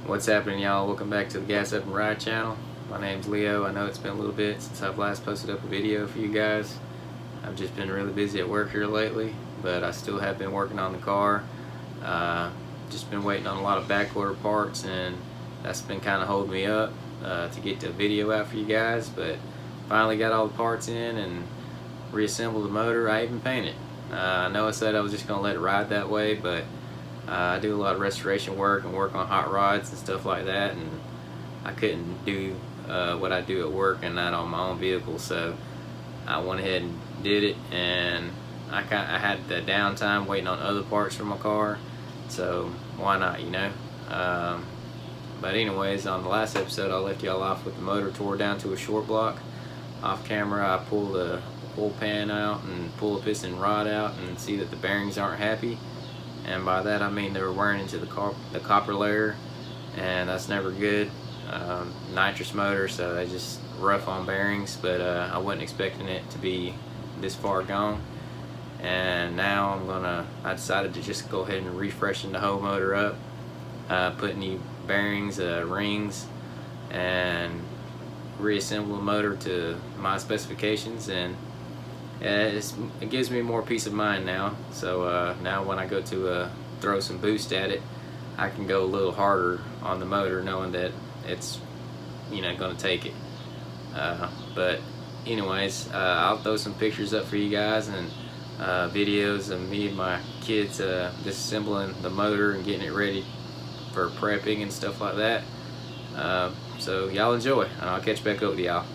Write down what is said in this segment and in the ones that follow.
What's happening, y'all? Welcome back to the Gas Up and Ride channel. My name's Leo. I know it's been a little bit since I've last posted up a video for you guys. I've just been really busy at work here lately, but I still have been working on the car. Just been waiting on a lot of backorder parts, and that's been kind of holding me up to get the video out for you guys. But finally got all the parts in and reassembled the motor. I even painted. I know I said I was just going to let it ride that way, but I do a lot of restoration work and work on hot rods and stuff like that, and I couldn't do what I do at work and not on my own vehicle, so I went ahead and did it. And I had the downtime waiting on other parts for my car, so why not, you know? But anyways, on the last episode I left y'all off with the motor tore down to a short block. Off camera I pull the oil pan out and pull the piston rod out and see that the bearings aren't happy. And by that I mean they were wearing into the copper layer, and that's never good. Nitrous motor, so they just rough on bearings, but I wasn't expecting it to be this far gone. And now I decided to just go ahead and refreshen the whole motor up, put new bearings, rings, and reassemble the motor to my specifications, and it gives me more peace of mind now. So now when I go to throw some boost at it, I can go a little harder on the motor, knowing that it's, you know, going to take it. But anyways, I'll throw some pictures up for you guys and videos of me and my kids disassembling the motor and getting it ready for prepping and stuff like that. So y'all enjoy, and I'll catch back up with y'all.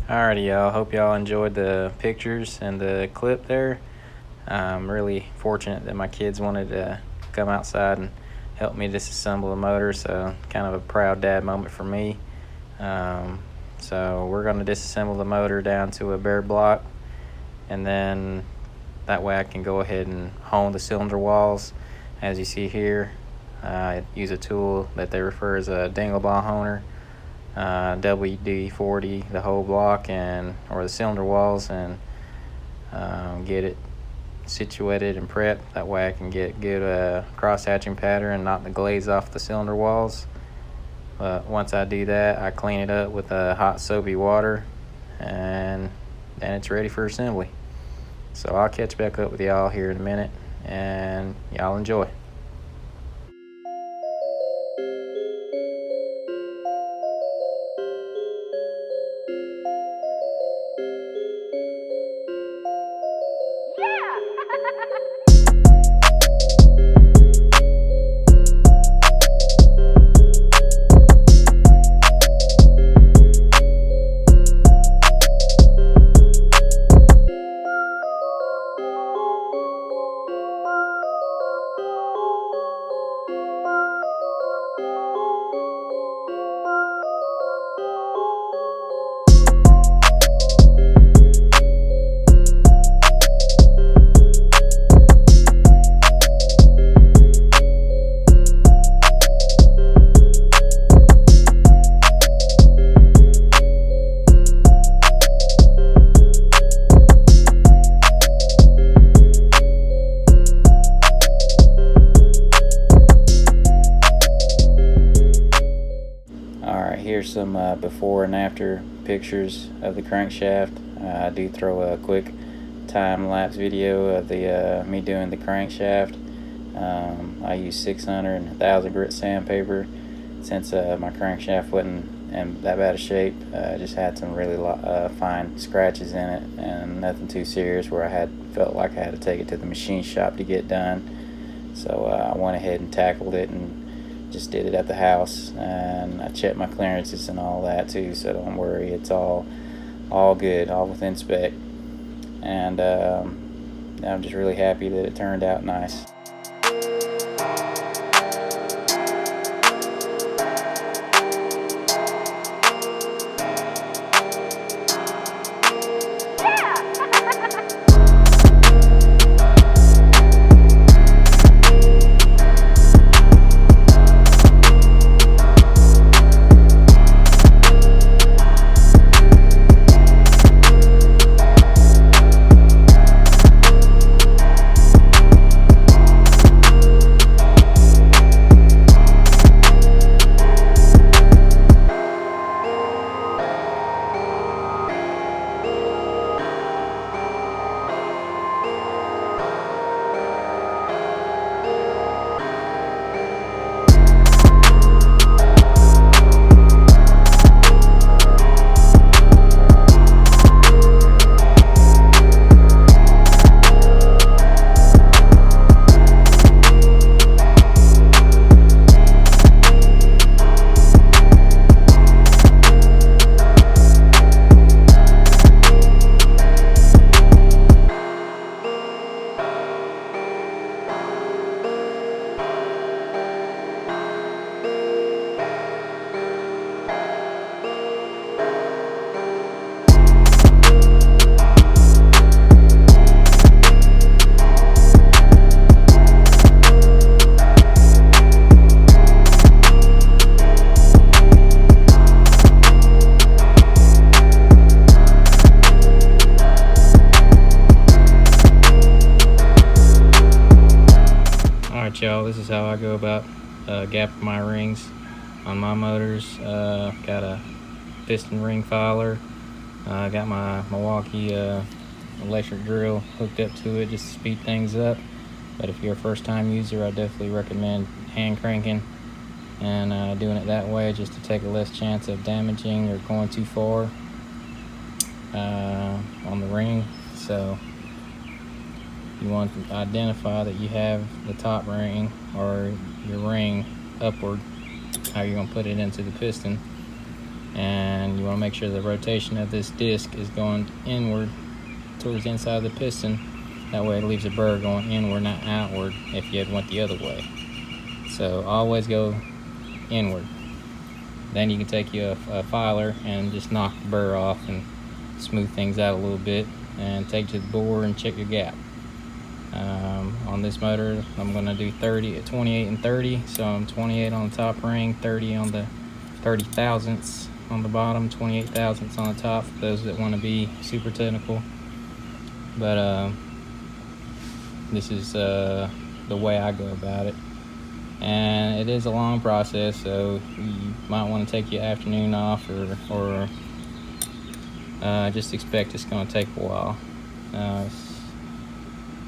Alrighty, y'all, hope y'all enjoyed the pictures and the clip there. I'm really fortunate that my kids wanted to come outside and help me disassemble the motor, so kind of a proud dad moment for me. So we're going to disassemble the motor down to a bare block, and then that way I can go ahead and hone the cylinder walls. As you see here, I use a tool that they refer as a dingle ball honer. WD-40 the whole block or the cylinder walls, and get it situated and prepped. That way I can get good cross hatching pattern and knock the glaze off the cylinder walls. But once I do that, I clean it up with hot soapy water, and then it's ready for assembly. So I'll catch back up with y'all here in a minute, and y'all enjoy. Here's some before and after pictures of the crankshaft. I do throw a quick time-lapse video of the me doing the crankshaft. I used 600 and 1000 grit sandpaper since my crankshaft wasn't in that bad of shape. Just had some really fine scratches in it, and nothing too serious where I felt like I had to take it to the machine shop to get done. So I went ahead and tackled it and just did it at the house, and I checked my clearances and all that too, so don't worry, it's all good, all within spec. And I'm just really happy that it turned out nice. Alright y'all, this is how I go about gapping my rings on my motors. Got a piston ring filer. Got my Milwaukee electric drill hooked up to it just to speed things up. But if you're a first time user, I definitely recommend hand cranking and doing it that way, just to take a less chance of damaging or going too far on the ring. So you want to identify that you have the top ring or your ring upward, how you're going to put it into the piston, and you want to make sure the rotation of this disc is going inward towards the inside of the piston. That way it leaves a burr going inward, not outward, if you had went the other way. So always go inward. Then you can take you a filer and just knock the burr off and smooth things out a little bit, and take to the bore and check your gap. On this motor, I'm going to do 28 and 30, so I'm 28 on the top ring, 30 on the 30 thousandths on the bottom, 28 thousandths on the top, for those that want to be super technical. But this is the way I go about it, and it is a long process, so you might want to take your afternoon off, or just expect it's going to take a while.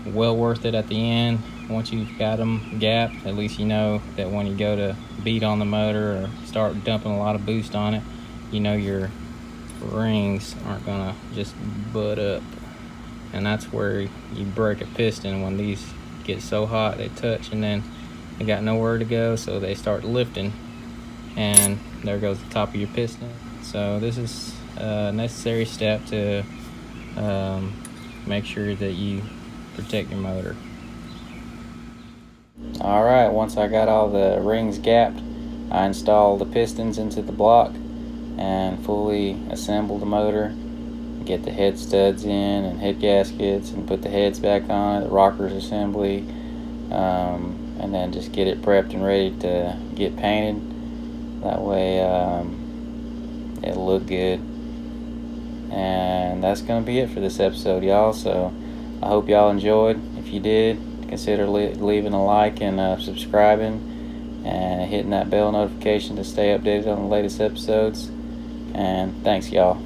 It's well worth it at the end. Once you've got them gapped, at least you know that when you go to beat on the motor or start dumping a lot of boost on it, you know your rings aren't gonna just butt up, and that's where you break a piston. When these get so hot, they touch and then they got nowhere to go, so they start lifting, and there goes the top of your piston. So this is a necessary step to make sure that you protect your motor. Alright, once I got all the rings gapped, I installed the pistons into the block and fully assembled the motor. Get the head studs in and head gaskets and put the heads back on it, the rockers assembly, and then just get it prepped and ready to get painted. That way it'll look good. And that's going to be it for this episode, y'all. So I hope y'all enjoyed. If you did, consider leaving a like and subscribing and hitting that bell notification to stay updated on the latest episodes. And thanks, y'all.